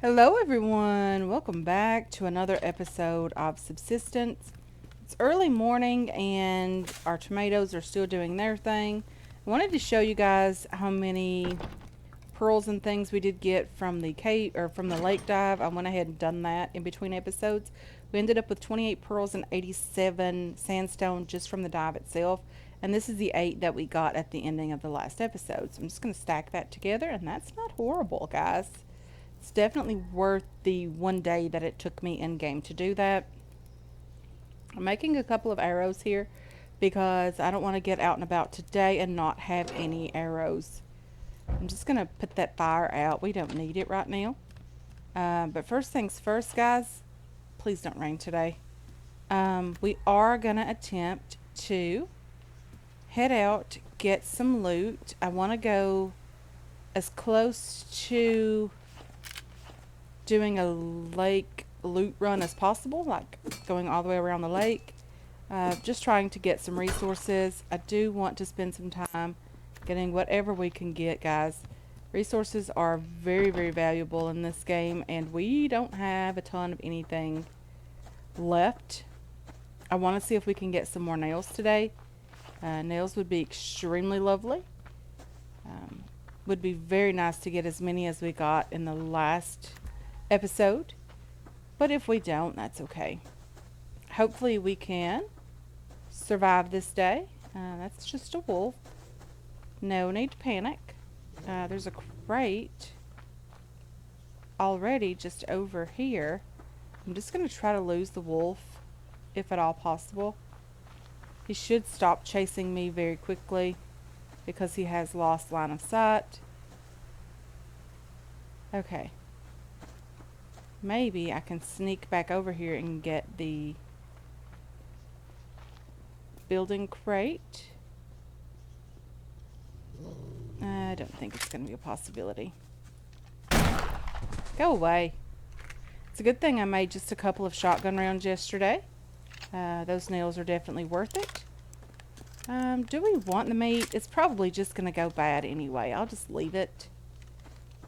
Hello, everyone. Welcome back to another episode of Subsistence. It's early morning, and our tomatoes are still doing their thing. I wanted to show you guys how many pearls and things we did get from the cave or from the lake dive. I went ahead and done that in between episodes. We ended up with 28 pearls and 87 sandstone just from the dive itself. And this is the 8 that we got at the ending of the last episode. So I'm just going to stack that together, and that's not horrible, guys. It's definitely worth the one day that it took me in game to do that. I'm making a couple of arrows here because I don't want to get out and about today and not have any arrows. I'm just going to put that fire out. We don't need it right now. But first things first, guys, please don't rain today. We are going to attempt to head out, get some loot. I want to go as close to doing a lake loot run as possible, like going all the way around the lake. Just trying to get some resources. I do want to spend some time getting whatever we can get, guys. Resources are very, very valuable in this game, and we don't have a ton of anything left. I want to see if we can get some more nails today. Nails would be extremely lovely. Would be very nice to get as many as we got in the last episode. But if we don't, that's okay. Hopefully we can survive this day. That's just a wolf. No need to panic. There's a crate already just over here. I'm just going to try to lose the wolf if at all possible. He should stop chasing me very quickly because he has lost line of sight. Okay. Maybe I can sneak back over here and get the building crate. I don't think it's going to be a possibility. Go away. It's a good thing I made just a couple of shotgun rounds yesterday. Those nails are definitely worth it. Do we want the meat? It's probably just going to go bad anyway. I'll just leave it.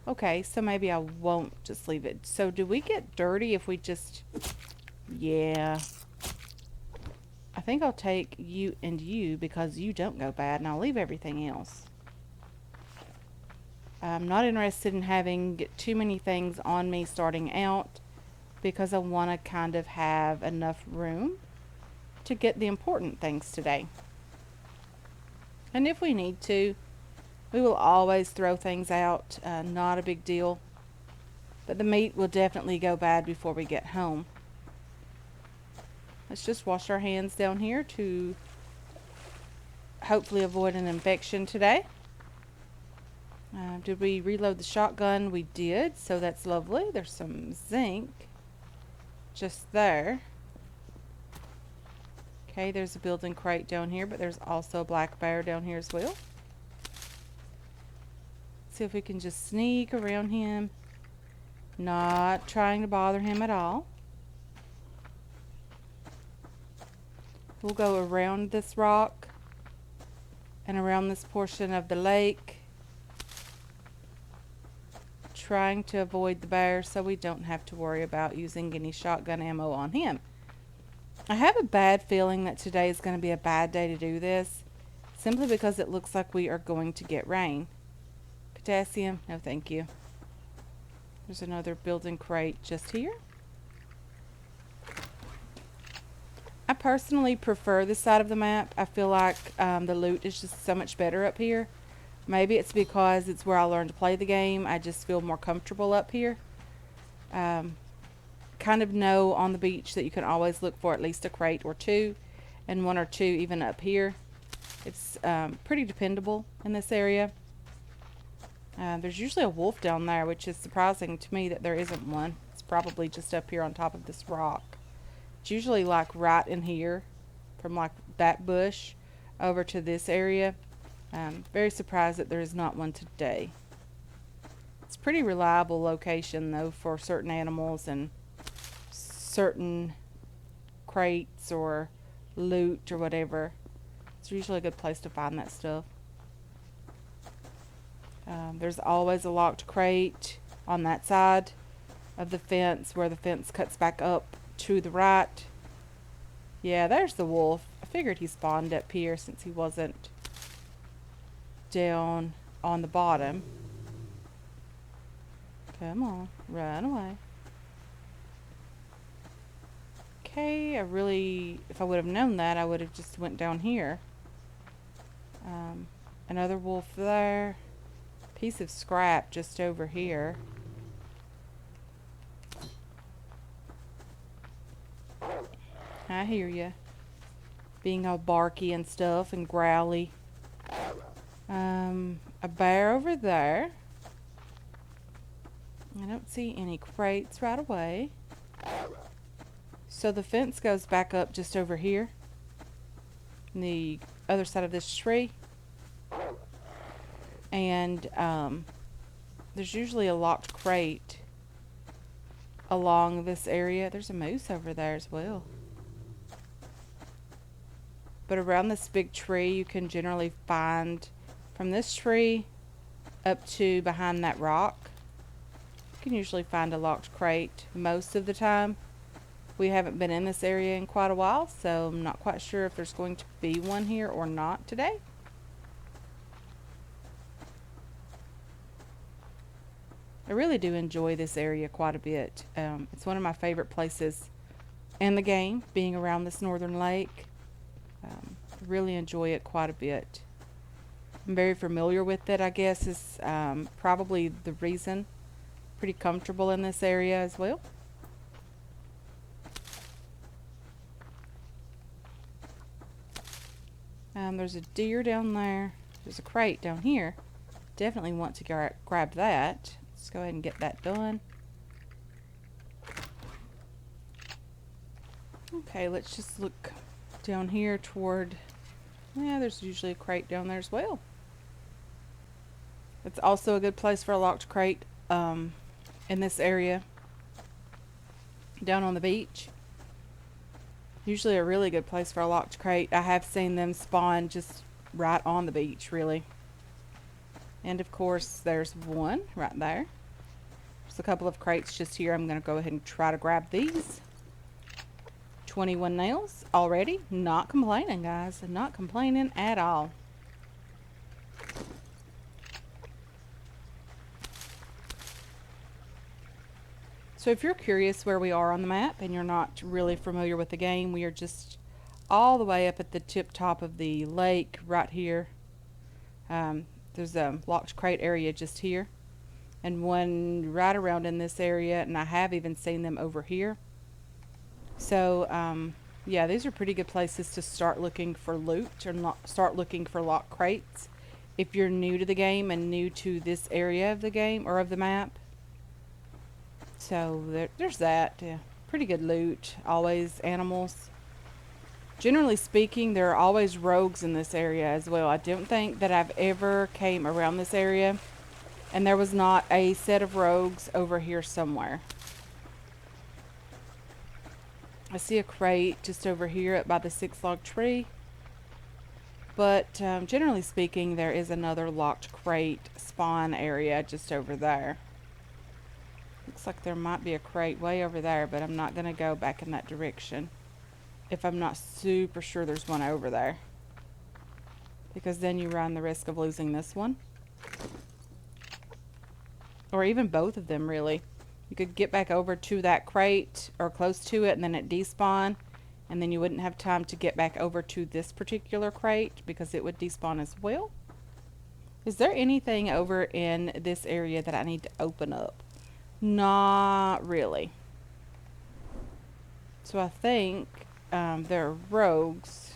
Okay, so maybe I won't just leave it. So do we get dirty if we just... Yeah. I think I'll take you and you because you don't go bad, and I'll leave everything else. I'm not interested in having too many things on me starting out because I want to kind of have enough room to get the important things today. And if we need to, we will always throw things out. Not a big deal. But the meat will definitely go bad before we get home. Let's just wash our hands down here to hopefully avoid an infection today. Did we reload the shotgun? We did, so that's lovely. There's some zinc just there. Okay, there's a building crate down here, but there's also a black bear down here as well. See if we can just sneak around him. Not trying to bother him at all. We'll go around this rock and around this portion of the lake, trying to avoid the bear so we don't have to worry about using any shotgun ammo on him. I have a bad feeling that today is going to be a bad day to do this, simply because it looks like we are going to get rain. Potassium? No, thank you. There's another building crate just here. I personally prefer this side of the map. I feel like the loot is just so much better up here. Maybe it's because it's where I learned to play the game. I just feel more comfortable up here. Kind of know on the beach that you can always look for at least a crate or two, and one or two even up here. It's pretty dependable in this area. There's usually a wolf down there, which is surprising to me that there isn't one. It's probably just up here on top of this rock. It's usually like right in here, from like that bush over to this area. Very surprised that there is not one today. It's a pretty reliable location though for certain animals and certain crates or loot or whatever. It's usually a good place to find that stuff. There's always a locked crate on that side. of the fence where the fence cuts back up to the right. Yeah, there's the wolf. I figured he spawned up here since he wasn't down on the bottom. Come on, run away. Okay, if I would have known that, I would have just went down here. Another wolf there. Piece of scrap just over here. I hear ya. Being all barky and stuff and growly. A bear over there. I don't see any crates right away. So the fence goes back up just over here. On the other side of this tree. And there's usually a locked crate along this area. There's a moose over there as well. But around this big tree, you can generally find from this tree up to behind that rock. You can usually find a locked crate most of the time. We haven't been in this area in quite a while, so I'm not quite sure if there's going to be one here or not today. I really do enjoy this area quite a bit. It's one of my favorite places in the game, being around this northern lake. Really enjoy it quite a bit. I'm very familiar with it, I guess, is probably the reason. Pretty comfortable in this area as well. There's a deer down there. There's a crate down here. Definitely want to grab that. Let's go ahead and get that done. Okay, let's just look down here toward... Yeah, there's usually a crate down there as well. It's also a good place for a locked crate in this area. Down on the beach. Usually a really good place for a locked crate. I have seen them spawn just right on the beach, really. And of course, there's one right there. There's a couple of crates just here. I'm going to go ahead and try to grab these. 21 nails already. Not complaining, guys. Not complaining at all. So if you're curious where we are on the map and you're not really familiar with the game, we are just all the way up at the tip top of the lake right here. There's a locked crate area just here and one right around in this area, and I have even seen them over here. So yeah, these are pretty good places to start looking for loot or start looking for locked crates if you're new to the game and new to this area of the game or of the map. So there's that. Yeah, pretty good loot. Always animals. Generally speaking, there are always rogues in this area as well. I don't think that I've ever came around this area and there was not a set of rogues over here somewhere. I see a crate just over here up by the 6-log tree. But generally speaking, there is another locked crate spawn area just over there. Looks like there might be a crate way over there, but I'm not going to go back in that direction if I'm not super sure there's one over there. Because then you run the risk of losing this one. Or even both of them, really. You could get back over to that crate or close to it and then it despawn. And then you wouldn't have time to get back over to this particular crate because it would despawn as well. Is there anything over in this area that I need to open up? Not really. So I think there are rogues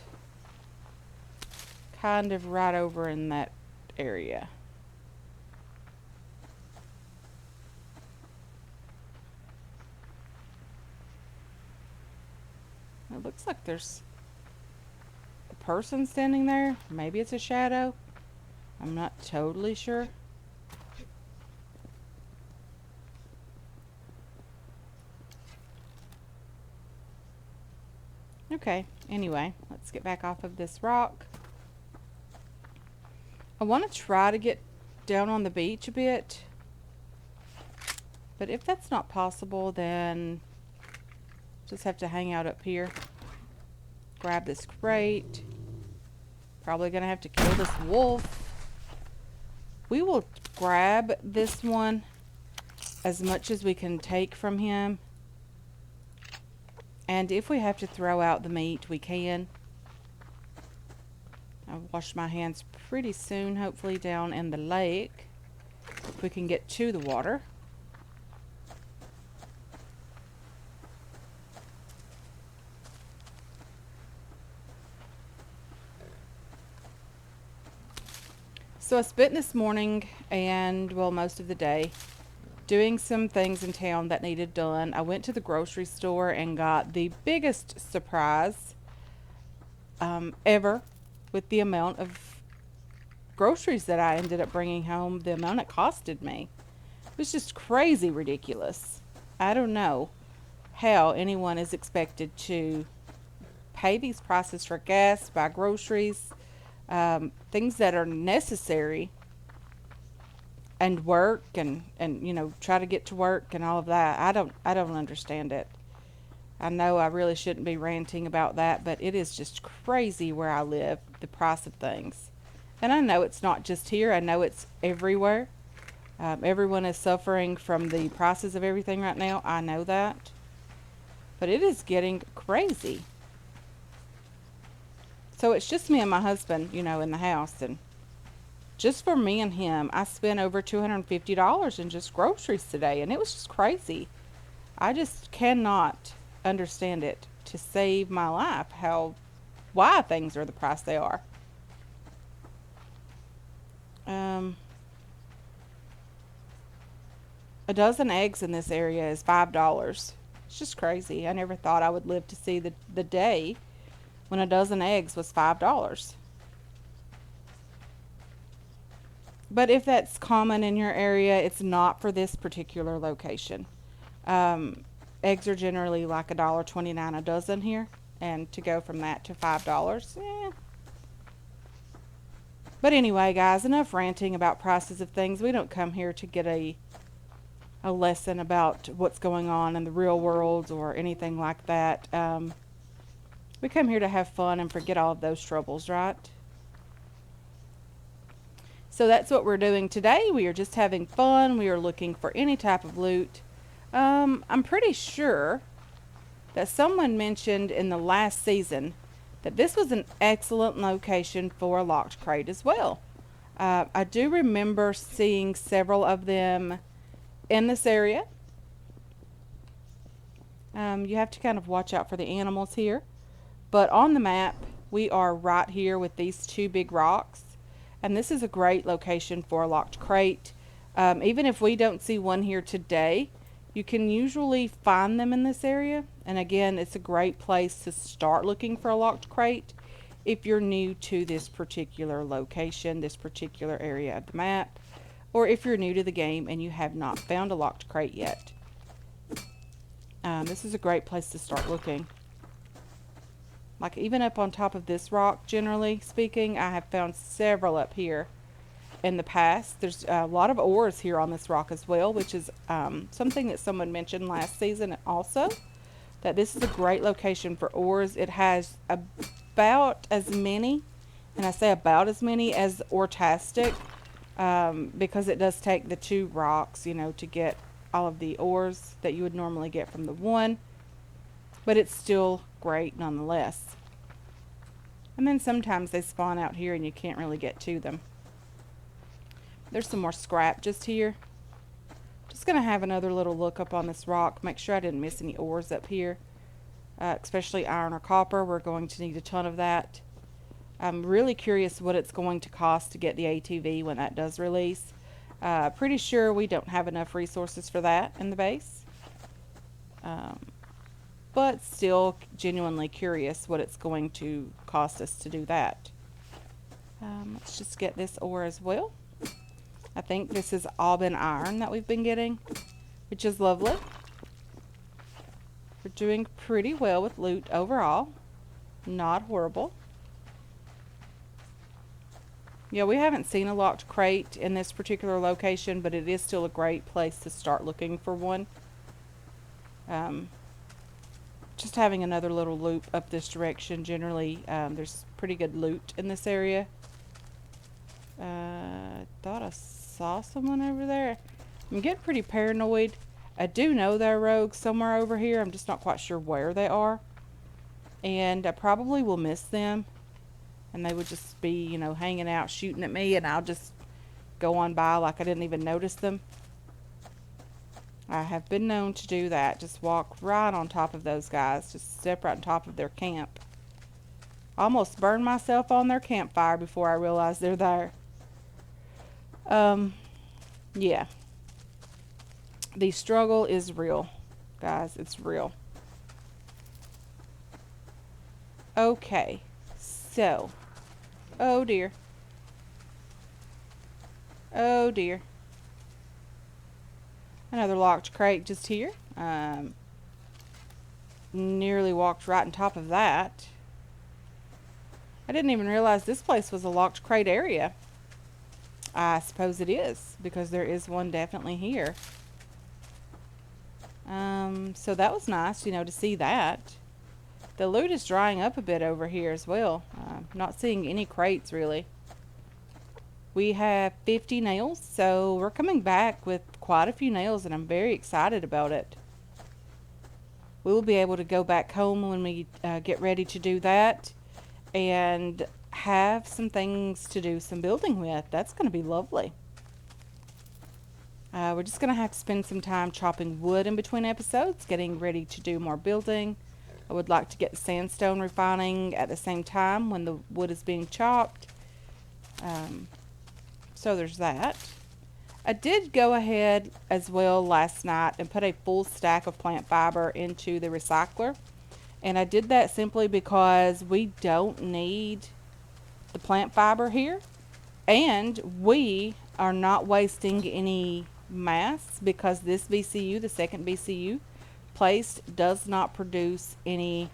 kind of right over in that area. It looks like there's a person standing there. Maybe it's a shadow. I'm not totally sure. Okay, anyway, let's get back off of this rock. I want to try to get down on the beach a bit. But if that's not possible, then just have to hang out up here. Grab this crate. Probably gonna have to kill this wolf. We will grab this one as much as we can take from him. And if we have to throw out the meat, we can. I'll wash my hands pretty soon, hopefully down in the lake, if we can get to the water. So I spent this morning and, well, most of the day doing some things in town that needed done. I went to the grocery store and got the biggest surprise ever with the amount of groceries that I ended up bringing home, the amount it costed me. It was just crazy ridiculous. I don't know how anyone is expected to pay these prices for gas, buy groceries, things that are necessary, and work and you know, try to get to work and all of that. I don't understand it. I know I really shouldn't be ranting about that, but it is just crazy where I live, the price of things. And I know it's not just here. I know it's everywhere. Everyone is suffering from the prices of everything right now. I know that. But it is getting crazy. So it's just me and my husband, you know, in the house. And just for me and him, I spent over $250 in just groceries today. And it was just crazy. I just cannot understand it to save my life, why things are the price they are. A dozen eggs in this area is $5. It's just crazy. I never thought I would live to see the day when a dozen eggs was $5. But if that's common in your area, it's not for this particular location. Eggs are generally like $1.29 a dozen here, and to go from that to $5, But anyway, guys, enough ranting about prices of things. We don't come here to get a lesson about what's going on in the real world or anything like that. We come here to have fun and forget all of those troubles, right? So that's what we're doing today. We are just having fun. We are looking for any type of loot. I'm pretty sure that someone mentioned in the last season that this was an excellent location for a locked crate as well. I do remember seeing several of them in this area. You have to kind of watch out for the animals here. But on the map, we are right here with these two big rocks. And this is a great location for a locked crate. Even if we don't see one here today, you can usually find them in this area. And again, it's a great place to start looking for a locked crate if you're new to this particular location, this particular area of the map, or if you're new to the game and you have not found a locked crate yet. This is a great place to start looking. Like even up on top of this rock, generally speaking, I have found several up here in the past. There's a lot of ores here on this rock as well, which is something that someone mentioned last season also, that this is a great location for ores. It has about as many, and I say about as many as Ortastic, because it does take the two rocks, you know, to get all of the ores that you would normally get from the one, but it's still great nonetheless. And then sometimes they spawn out here and you can't really get to them. There's some more scrap just here. Just gonna have another little look up on this rock, make sure I didn't miss any ores up here, especially iron or copper. We're going to need a ton of that. I'm really curious what it's going to cost to get the ATV when that does release. Pretty sure we don't have enough resources for that in the base. But still genuinely curious what it's going to cost us to do that. Let's just get this ore as well. I think this is all been iron that we've been getting, which is lovely. We're doing pretty well with loot overall. Not horrible. Yeah, we haven't seen a locked crate in this particular location, but it is still a great place to start looking for one. Um, just having another little loop up this direction, generally, there's pretty good loot in this area. Thought I saw someone over there. I'm getting pretty paranoid. I do know there are rogues somewhere over here. I'm just not quite sure where they are. And I probably will miss them. And they would just be, you know, hanging out, shooting at me, and I'll just go on by like I didn't even notice them. I have been known to do that. Just walk right on top of those guys. Just step right on top of their camp. Almost burned myself on their campfire before I realized they're there. Yeah. The struggle is real, guys. It's real. Okay. So. Oh dear. Oh dear. Another locked crate just here. Nearly walked right on top of that. I didn't even realize this place was a locked crate area. I suppose it is, because there is one definitely here. So that was nice, you know, to see that. The loot is drying up a bit over here as well. Not seeing any crates, really. We have 50 nails, so we're coming back with quite a few nails, and I'm very excited about it. We will be able to go back home when we get ready to do that, and have some things to do some building with. That's going to be lovely. We're just going to have to spend some time chopping wood in between episodes, getting ready to do more building. I would like to get the sandstone refining at the same time when the wood is being chopped. So there's that. I did go ahead as well last night and put a full stack of plant fiber into the recycler. And I did that simply because we don't need the plant fiber here. And we are not wasting any mass because this VCU, the second VCU placed, does not produce any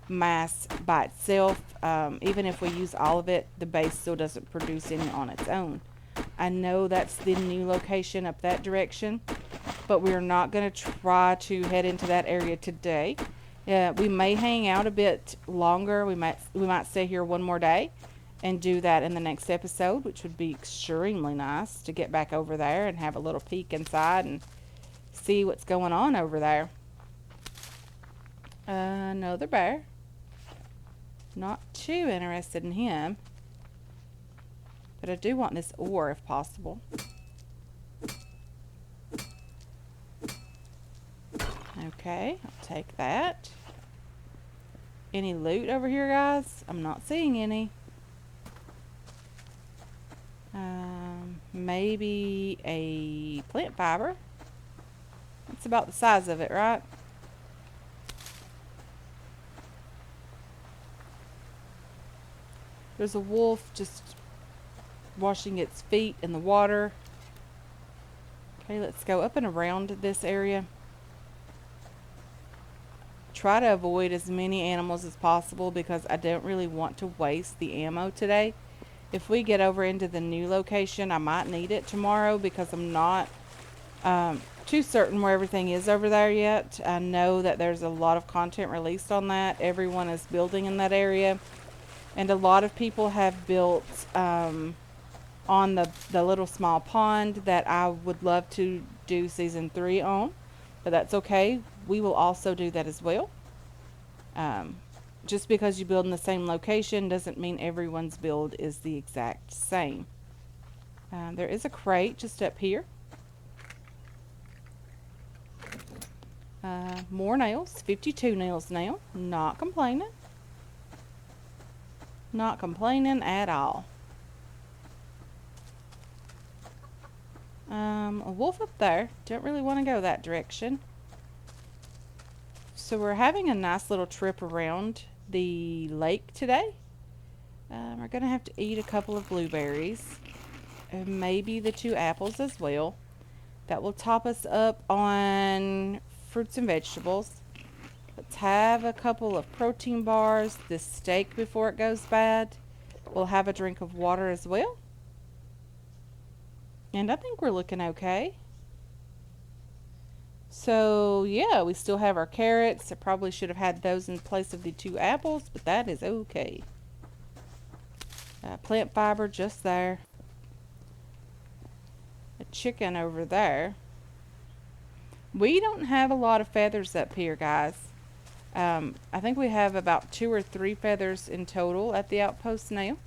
mass by itself. Even if we use all of it, the base still doesn't produce any on its own. I know that's the new location up that direction, but we're not going to try to head into that area today. We may hang out a bit longer. We might stay here one more day and do that in the next episode, which would be extremely nice to get back over there and have a little peek inside and see what's going on over there. Another bear. Not too interested in him, but I do want this ore if possible. Okay, I'll take that. Any loot over here, guys? I'm not seeing any. Maybe a plant fiber. That's about the size of it, right? There's a wolf just washing its feet in the water. Okay, let's go up and around this area. Try to avoid as many animals as possible because I don't really want to waste the ammo today. If we get over into the new location, I might need it tomorrow because I'm not too certain where everything is over there yet. I know that there's a lot of content released on that. Everyone is building in that area. And a lot of people have built on the little small pond that I would love to do season 3 on. But that's okay. We will also do that as well. Just because you build in the same location doesn't mean everyone's build is the exact same. There is a crate just up here. More nails. 52 nails now. Not complaining. Not complaining at all. A wolf up there. Don't really want to go that direction. So we're having a nice little trip around the lake today. We're going to have to eat a couple of blueberries. And maybe the 2 apples as well. That will top us up on fruits and vegetables. Let's have a couple of protein bars. This steak before it goes bad. We'll have a drink of water as well. And I think we're looking okay. So, yeah, we still have our carrots. I probably should have had those in place of the 2 apples, but that is okay. Plant fiber just there. A chicken over there. We don't have a lot of feathers up here, guys. I think we have about 2 or 3 feathers in total at the outpost now.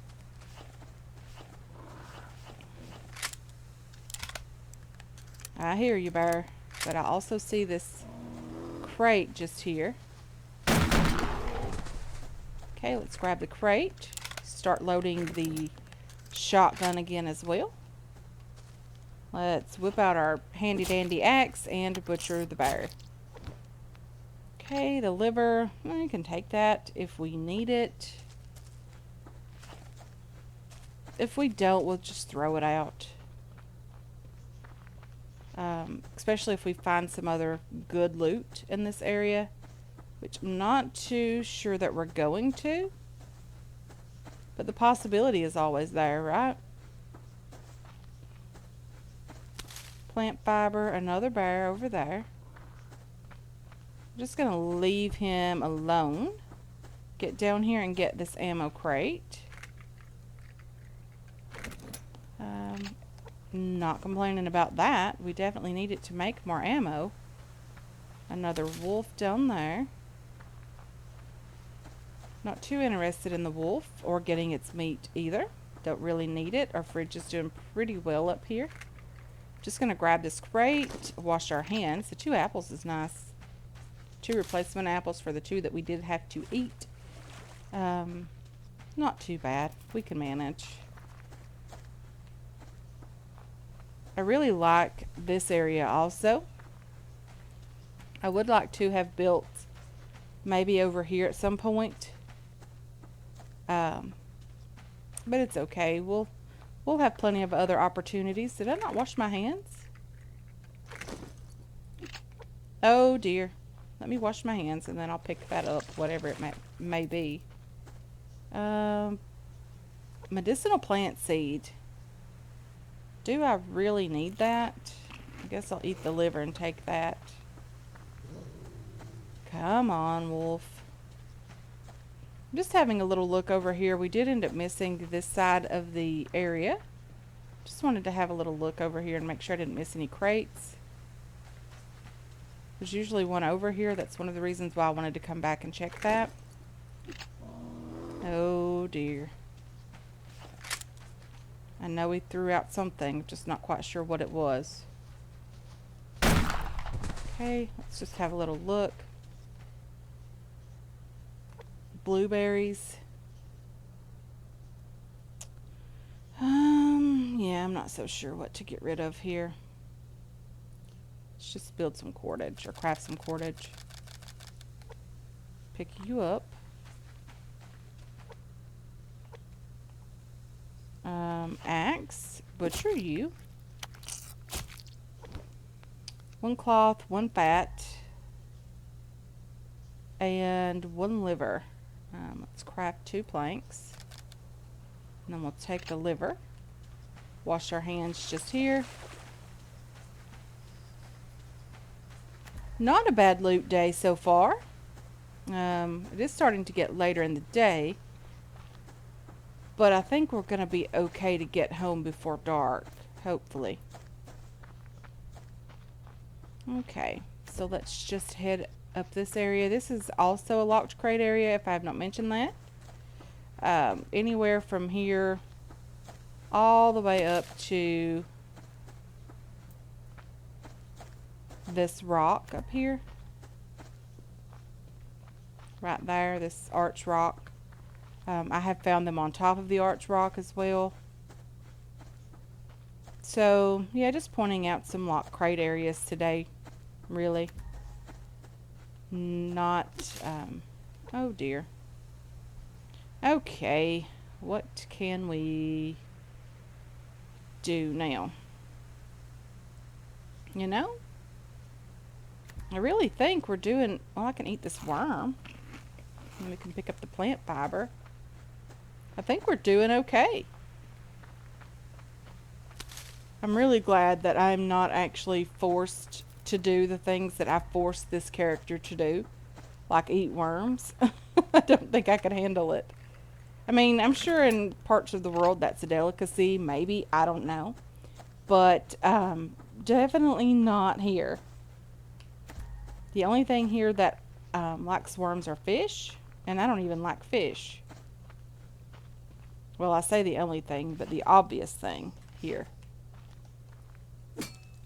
I hear you, bear, but I also see this crate just here. Okay, let's grab the crate. Start loading the shotgun again as well. Let's whip out our handy dandy axe and butcher the bear. Okay, the liver, we can take that if we need it. If we don't, we'll just throw it out. Especially if we find some other good loot in this area, which I'm not too sure that we're going to. But the possibility is always there, right? Plant fiber, another bear over there. I'm just going to leave him alone. Get down here and get this ammo crate. Not complaining about that. We definitely need it to make more ammo. Another wolf down there. Not too interested in the wolf or getting its meat either. Don't really need it. Our fridge is doing pretty well up here. Just going to grab this crate, wash our hands. The 2 apples is nice. 2 replacement apples for the 2 that we did have to eat. Not too bad. We can manage. I really like this area also. I would like to have built maybe over here at some point. But it's okay. We'll have plenty of other opportunities. Did I not wash my hands? Oh dear. Let me wash my hands and then I'll pick that up, whatever it may be. Medicinal plant seed. Do I really need that? I guess I'll eat the liver and take that. Come on, wolf. I'm just having a little look over here. We did end up missing this side of the area. Just wanted to have a little look over here and make sure I didn't miss any crates. There's usually one over here. That's one of the reasons why I wanted to come back and check that. Oh dear. I know we threw out something, just not quite sure what it was. Okay, let's just have a little look. Blueberries. Yeah, I'm not so sure what to get rid of here. Let's just build some cordage or craft some cordage. Pick you up. Axe, butcher you. 1 cloth, 1 fat, and 1 liver. Let's craft 2 planks. And then we'll take the liver. Wash our hands just here. Not a bad loot day so far. It is starting to get later in the day. But I think we're going to be okay to get home before dark, hopefully. Okay, so let's just head up this area. This is also a locked crate area, if I have not mentioned that. Anywhere from here all the way up to this rock up here. Right there, this arch rock. I have found them on top of the arch rock as well. So, yeah, just pointing out some locked crate areas today, really. Not, oh dear. Okay, what can we do now? You know, I really think we're doing, well, I can eat this worm. And we can pick up the plant fiber. I think we're doing okay. I'm really glad that I'm not actually forced to do the things that I forced this character to do, like eat worms. I don't think I could handle it. I mean, I'm sure in parts of the world that's a delicacy, maybe, I don't know. But definitely not here. The only thing here that likes worms are fish, and I don't even like fish. Well, I say the only thing, but the obvious thing here.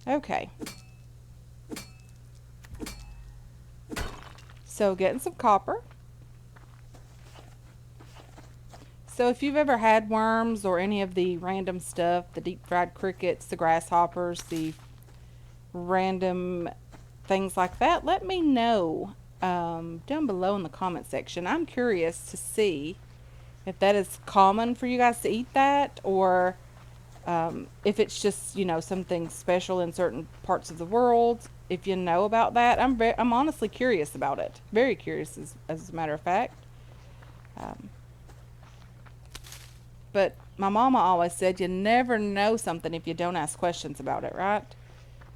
Okay. So getting some copper. So if you've ever had worms or any of the random stuff, the deep fried crickets, the grasshoppers, the random things like that, let me know down below in the comment section. I'm curious to see if that is common for you guys to eat that, or if it's just, you know, something special in certain parts of the world. If you know about that, I'm honestly curious about it. Very curious, as a matter of fact. But my mama always said you never know something if you don't ask questions about it, right?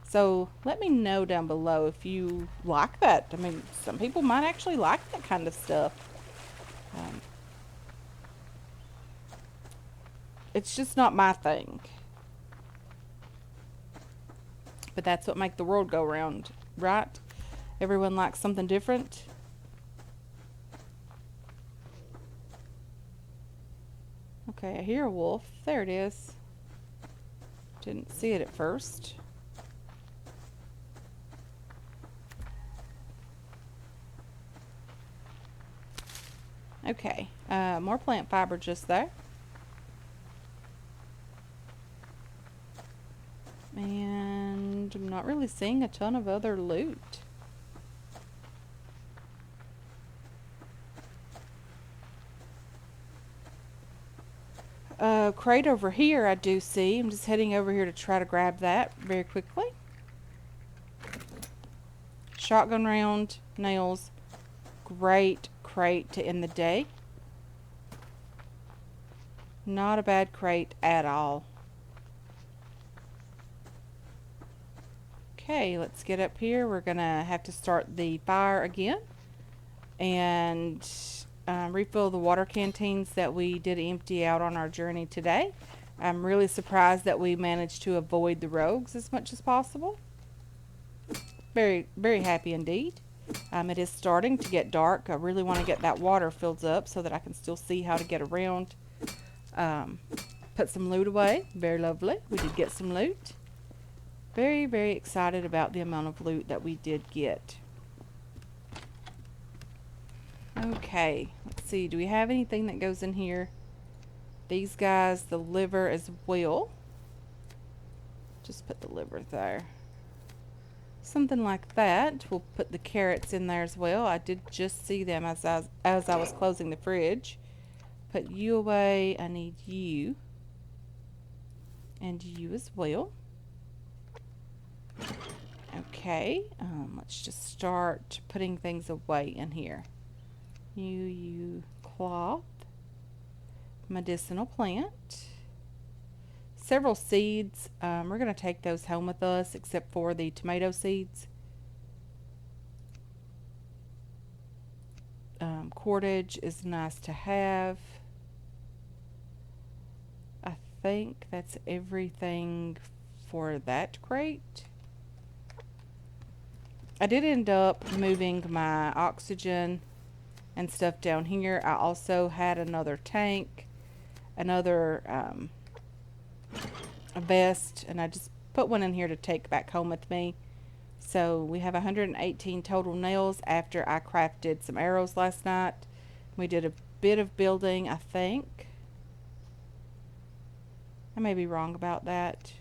So let me know down below if you like that. I mean, some people might actually like that kind of stuff. It's just not my thing. But that's what makes the world go round, right? Everyone likes something different. Okay, I hear a wolf. There it is. Didn't see it at first. Okay, more plant fiber just there. And I'm not really seeing a ton of other loot. Crate over here I do see. I'm just heading over here to try to grab that very quickly. Shotgun round, nails. Great crate to end the day. Not a bad crate at all. Okay, let's get up here. We're gonna have to start the fire again and refill the water canteens that we did empty out on our journey today. I'm really surprised that we managed to avoid the rogues as much as possible. Very, very happy indeed. It is starting to get dark. I really want to get that water filled up so that I can still see how to get around. Put some loot away. Very lovely. We did get some loot. Very, very excited about the amount of loot that we did get. Okay, let's see. Do we have anything that goes in here? These guys, the liver as well. Just put the liver there. Something like that. We'll put the carrots in there as well. I did just see them as I was closing the fridge. Put you away. I need you. And you as well. Okay. Let's just start putting things away in here. You cloth. Medicinal plant. Several seeds. We're going to take those home with us, except for the tomato seeds. Cordage is nice to have. I think that's everything for that crate. I did end up moving my oxygen and stuff down here. I also had another tank, another a vest, and I just put one in here to take back home with me. So we have 118 total nails after I crafted some arrows last night. We did a bit of building, I think. I may be wrong about that.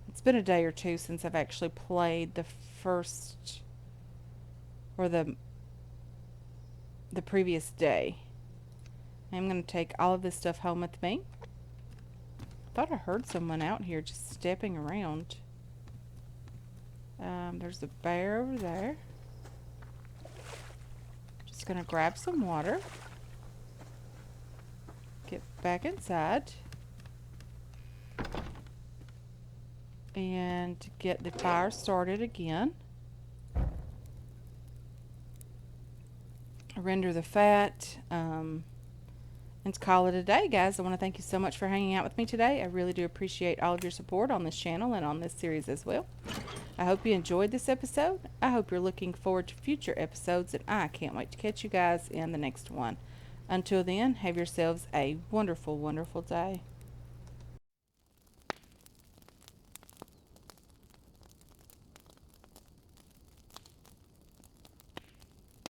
It's been a day or two since I've actually played the first, or the previous day. I'm going to take all of this stuff home with me. Thought I heard someone out here just stepping around. There's a bear over there. Just going to grab some water. Get back inside. and get the fire started again. Render the fat, and call it a day, guys. I want to thank you so much for hanging out with me today. I really do appreciate all of your support on this channel and on this series as well. I hope you enjoyed this episode. I hope you're looking forward to future episodes, and I can't wait to catch you guys in the next one. Until then, have yourselves a wonderful, wonderful day.